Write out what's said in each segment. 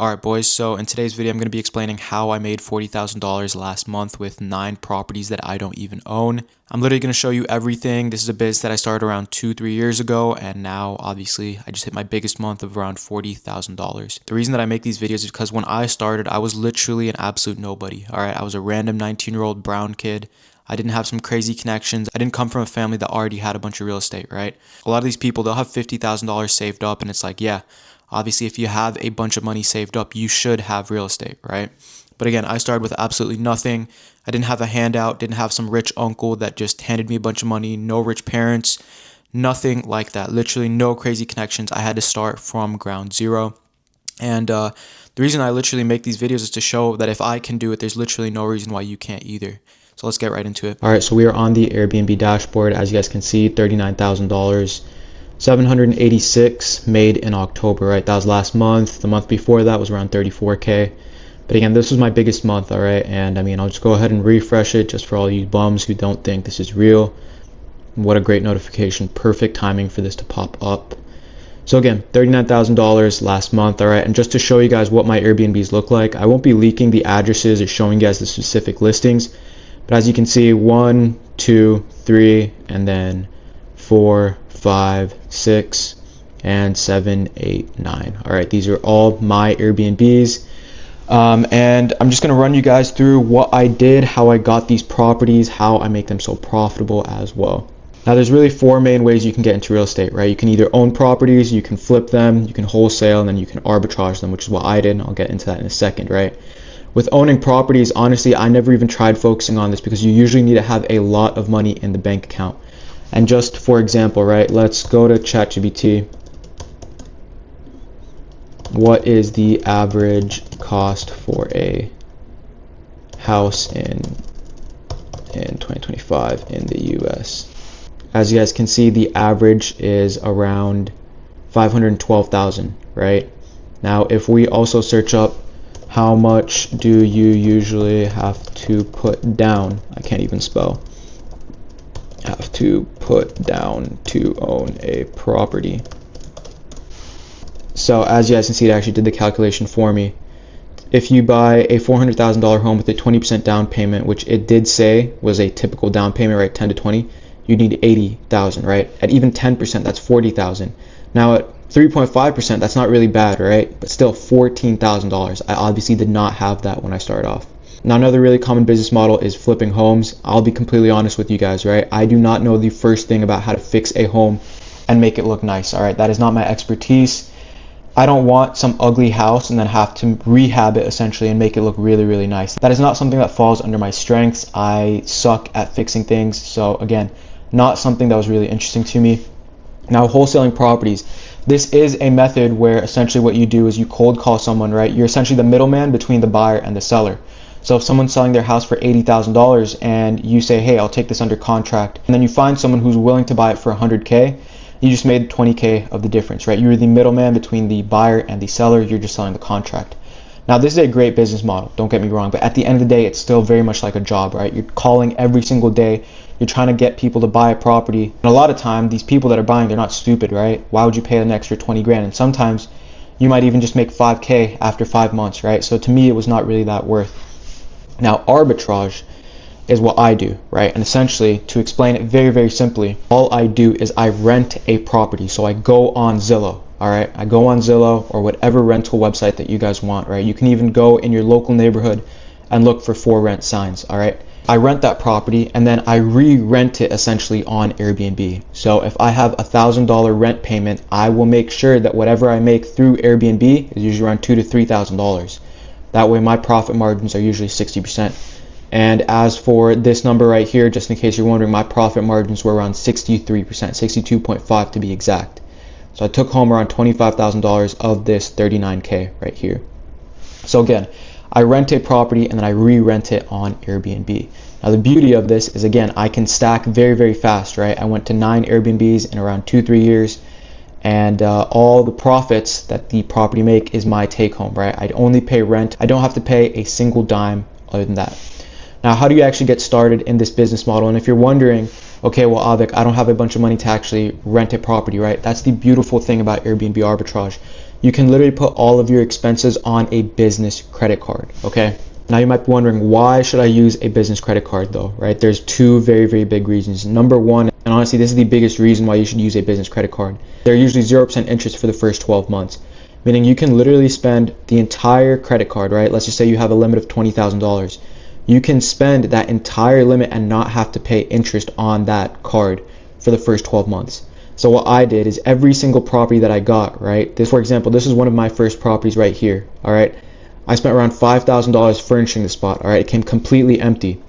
Alright boys, so in today's video I'm going to be explaining how I made $40,000 last month with 9 properties that I don't even own. I'm literally going to show you everything. This is a biz that I started around 2-3 years ago, and now obviously I just hit my biggest month of around $40,000. The reason that I make these videos is because when I started I was literally an absolute nobody. Alright, I was a random 19-year-old brown kid. I didn't have some crazy connections. I didn't come from a family that already had a bunch of real estate, right? A lot of these people, they'll have $50,000 saved up, and it's like, yeah, obviously, if you have a bunch of money saved up, you should have real estate, right? But again, I started with absolutely nothing. I didn't have a handout, didn't have some rich uncle that just handed me a bunch of money, no rich parents, nothing like that. Literally no crazy connections. I had to start from ground zero. And the reason I literally make these videos is to show that if I can do it, there's literally no reason why you can't either. So let's get right into it. All right, so we are on the Airbnb dashboard. As you guys can see, $39,000. 786 made in October, right? That was last month. The month before that was around 34K. But again, this was my biggest month, all right? And I mean, I'll just go ahead and refresh it just for all you bums who don't think this is real. What a great notification. Perfect timing for this to pop up. So again, $39,000 last month, all right? And just to show you guys what my Airbnbs look like, I won't be leaking the addresses or showing you guys the specific listings. But as you can see, 1, 2, 3, and then 4, 5, 6, and 7, 8, 9. All right, these are all my Airbnbs. And I'm just going to run you guys through what I did, how I got these properties, how I make them so profitable as well. Now, there's really 4 main ways you can get into real estate, right? You can either own properties, you can flip them, you can wholesale, and then you can arbitrage them, which is what I did, and I'll get into that in a second, right? With owning properties, honestly, I never even tried focusing on this because you usually need to have a lot of money in the bank account. And just for example, right, let's go to ChatGPT. What is the average cost for a house in 2025 in the US? As you guys can see, the average is around 512,000, right? Now, if we also search up how much do you usually have to put down, I can't even spell, have to put down to own a property. So as you guys can see, it actually did the calculation for me. If you buy a $400,000 home with a 20% down payment, which it did say was a typical down payment, right, 10 to 20, you need 80,000, right? At even 10%, that's 40,000. Now at 3.5%, that's not really bad, right? But still $14,000. I obviously did not have that when I started off. Now, another really common business model is flipping homes. I'll be completely honest with you guys, right? I do not know the first thing about how to fix a home and make it look nice, all right? That is not my expertise. I don't want some ugly house and then have to rehab it essentially and make it look really, really nice. That is not something that falls under my strengths. I suck at fixing things. So again, not something that was really interesting to me. Now, wholesaling properties. This is a method where essentially what you do is you cold call someone, right? You're essentially the middleman between the buyer and the seller. So if someone's selling their house for $80,000 and you say, hey, I'll take this under contract, and then you find someone who's willing to buy it for $100K, you just made 20K of the difference, right? You're the middleman between the buyer and the seller. You're just selling the contract. Now, this is a great business model, don't get me wrong, but at the end of the day, it's still very much like a job, right? You're calling every single day. You're trying to get people to buy a property. And a lot of time, these people that are buying, they're not stupid, right? Why would you pay an extra 20 grand? And sometimes you might even just make 5K after 5 months, right? So to me, it was not really that worth. Now, arbitrage is what I do, right? And essentially, to explain it very, very simply, all I do is I rent a property. So I go on Zillow, all right? I go on Zillow or whatever rental website that you guys want, right? You can even go in your local neighborhood and look for for rent signs, all right? I rent that property and then I re-rent it essentially on Airbnb. So if I have $1,000 rent payment, I will make sure that whatever I make through Airbnb is usually around $2,000 to $3,000. That way my profit margins are usually 60%. And as for this number right here, just in case you're wondering, my profit margins were around 63%, 62.5 to be exact. So I took home around $25,000 of this 39K right here. So again, I rent a property and then I re-rent it on Airbnb. Now the beauty of this is, again, I can stack very, very fast, right? I went to 9 Airbnbs in around 2-3 years. And all the profits that the property make is my take home, right? I only pay rent. I don't have to pay a single dime other than that. Now, how do you actually get started in this business model? And if you're wondering, okay, well, Avik, I don't have a bunch of money to actually rent a property, right? That's the beautiful thing about Airbnb arbitrage. You can literally put all of your expenses on a business credit card, okay? Now you might be wondering, why should I use a business credit card though, right? There's two very, very big reasons. Number one, and honestly, this is the biggest reason why you should use a business credit card. They're usually 0% interest for the first 12 months, meaning you can literally spend the entire credit card, right? Let's just say you have a limit of $20,000. You can spend that entire limit and not have to pay interest on that card for the first 12 months. So what I did is every single property that I got, right? This, for example, this is one of my first properties right here, all right? I spent around $5,000 furnishing the spot, all right? It came completely empty.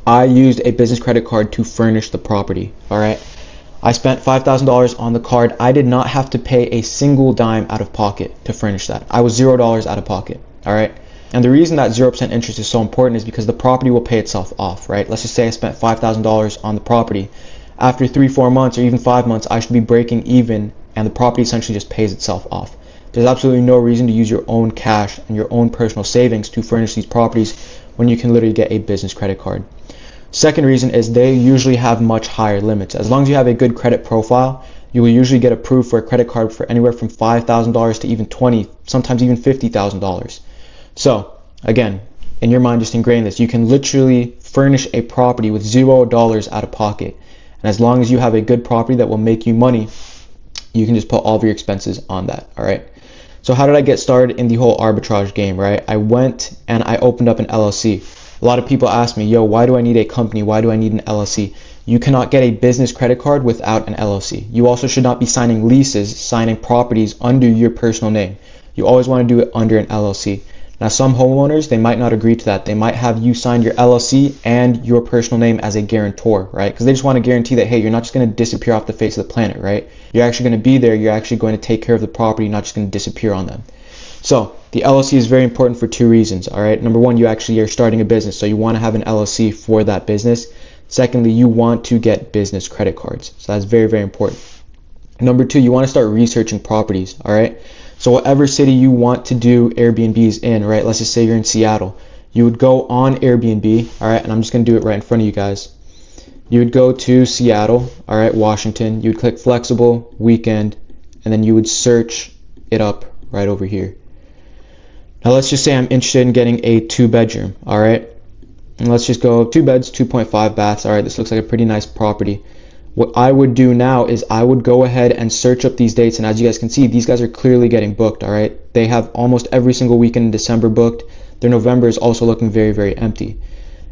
I used a business credit card to furnish the property, all right? I spent $5,000 on the card. I did not have to pay a single dime out of pocket to furnish that. I was $0 out of pocket, all right? And the reason that 0% interest is so important is because the property will pay itself off, right? Let's just say I spent $5,000 on the property. After 3-4 months or even 5 months, I should be breaking even, and the property essentially just pays itself off. There's absolutely no reason to use your own cash and your own personal savings to furnish these properties when you can literally get a business credit card. Second reason is they usually have much higher limits. As long as you have a good credit profile, you will usually get approved for a credit card for anywhere from $5,000 to even $20,000, sometimes even $50,000. So again, in your mind, just ingrain this. You can literally furnish a property with $0 out of pocket. And as long as you have a good property that will make you money, you can just put all of your expenses on that, all right? So how did I get started in the whole arbitrage game, right? I went and I opened up an LLC. A lot of people ask me, yo, why do I need a company? Why do I need an LLC? You cannot get a business credit card without an LLC. You also should not be signing leases, signing properties under your personal name. You always want to do it under an LLC. Now, some homeowners, they might not agree to that. They might have you sign your LLC and your personal name as a guarantor, right? Because they just want to guarantee that, hey, you're not just going to disappear off the face of the planet, right? You're actually going to be there. You're actually going to take care of the property, not just going to disappear on them. So the LLC is very important for two reasons, all right? Number one, you actually are starting a business, so you want to have an LLC for that business. Secondly, you want to get business credit cards. So that's very, very important. Number two, you want to start researching properties, all right? So whatever city you want to do Airbnbs in, right? Let's just say you're in Seattle. You would go on Airbnb, all right? And I'm just going to do it right in front of you guys. You would go to Seattle, all right, Washington. You would click flexible, weekend, and then you would search it up right over here. Now let's just say I'm interested in getting a 2-bedroom, all right? And let's just go 2 beds, 2.5 baths. All right, this looks like a pretty nice property. What I would do now is I would go ahead and search up these dates, and as you guys can see, these guys are clearly getting booked, all right? They have almost every single weekend in December booked. Their November is also looking very, very empty.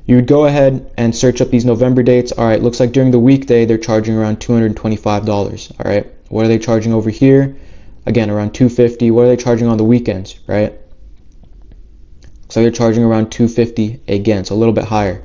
You would go ahead and search up these November dates. All right, looks like during the weekday, they're charging around $225, all right? What are they charging over here? Again, around $250. What are they charging on the weekends, right? So they're charging around $250 again, so a little bit higher.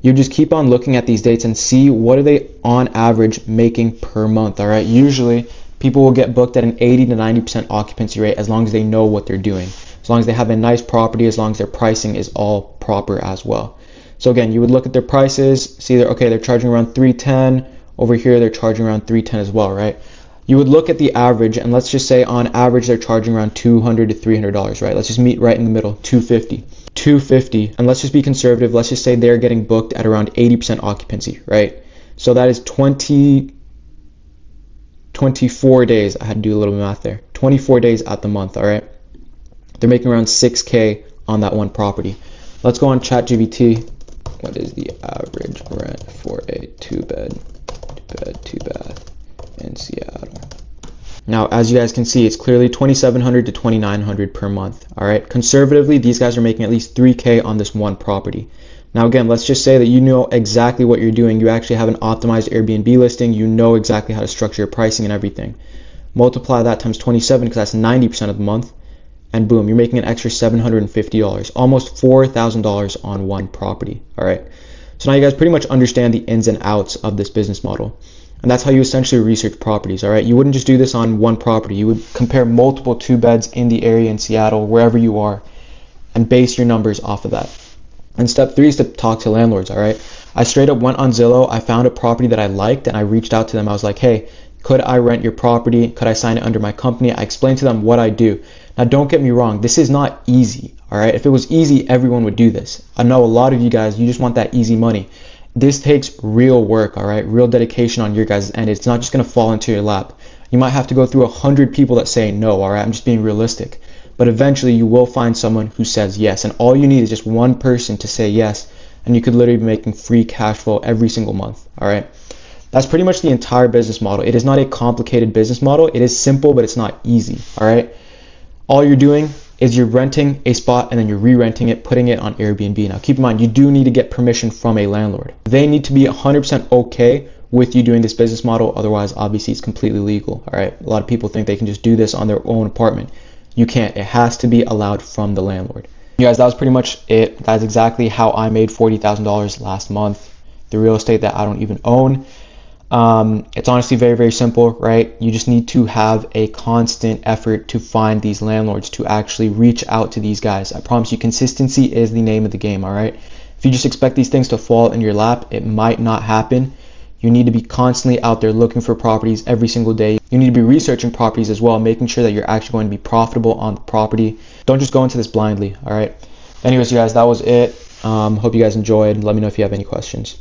You just keep on looking at these dates and see what are they on average making per month, all right? Usually people will get booked at an 80 to 90% occupancy rate as long as they know what they're doing, as long as they have a nice property, as long as their pricing is all proper as well. So again, you would look at their prices, see that, okay, they're charging around $310. Over here, they're charging around $310 as well, right? You would look at the average, and let's just say on average they're charging around $200 to $300, right? Let's just meet right in the middle, $250, and let's just be conservative. Let's just say they're getting booked at around 80% occupancy, right? So that is 24 days. I had to do a little math there. 24 days out the month, all right? They're making around $6K on that one property. Let's go on ChatGPT. What is the average rent for a 2-bed, 2-bath in Seattle? Now, as you guys can see, it's clearly $2,700 to $2,900 per month. All right, conservatively, these guys are making at least $3K on this one property. Now, again, let's just say that you know exactly what you're doing. You actually have an optimized Airbnb listing. You know exactly how to structure your pricing and everything. Multiply that times 27 because that's 90% of the month, and boom, you're making an extra $750, almost $4,000 on one property. All right, so now you guys pretty much understand the ins and outs of this business model. And that's how you essentially research properties, all right? You wouldn't just do this on one property. You would compare multiple 2-beds in the area in Seattle, wherever you are, and base your numbers off of that. And step 3 is to talk to landlords, all right? I straight up went on Zillow. I found a property that I liked, and I reached out to them. I was like, hey, could I rent your property? Could I sign it under my company? I explained to them what I do. Now, don't get me wrong. This is not easy, all right? If it was easy, everyone would do this. I know a lot of you guys, you just want that easy money. This takes real work, all right? Real dedication on your guys' end. It's not just going to fall into your lap. You might have to go through 100 people that say no, all right? I'm just being realistic. But eventually you will find someone who says yes. And all you need is just one person to say yes, and you could literally be making free cash flow every single month, all right? That's pretty much the entire business model. It is not a complicated business model. It is simple, but it's not easy, all right? All you're doing is you're renting a spot and then you're re-renting it, putting it on Airbnb. Now keep in mind, you do need to get permission from a landlord. They need to be 100% okay with you doing this business model. Otherwise, obviously it's completely legal, all right? A lot of people think they can just do this on their own apartment. You can't. It has to be allowed from the landlord. You guys, that was pretty much it. That's exactly how I made $40,000 last month. The real estate that I don't even own. It's honestly very, very simple, right? You just need to have a constant effort to find these landlords, to actually reach out to these guys. I promise you, consistency is the name of the game, all right? If you just expect these things to fall in your lap, it might not happen. You need to be constantly out there looking for properties every single day. You need to be researching properties as well, making sure that you're actually going to be profitable on the property. Don't just go into this blindly, all right? Anyways, you guys, that was it. Hope you guys enjoyed. Let me know if you have any questions.